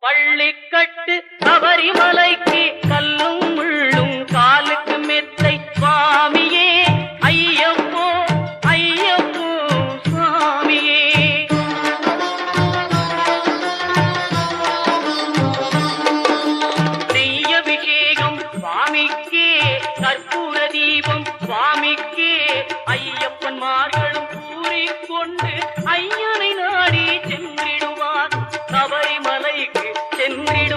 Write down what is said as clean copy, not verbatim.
பள்ளிக்கட்டு சபரிமலைக்கு கல்லும் முள்ளும் காலுக்கு மெத்தை சுவாமியே ஐயப்போ ஐயப்போ சுவாமியே. நெய்யபிஷேகம் சுவாமிக்கே கற்பூர தீபம் சுவாமிக்கே ஐயப்பன்மார்களும் கூறிக்கொண்டு ஐயனை நாடி சென்றிடுவார் சபரிமலைக்கு சென்றிடும்.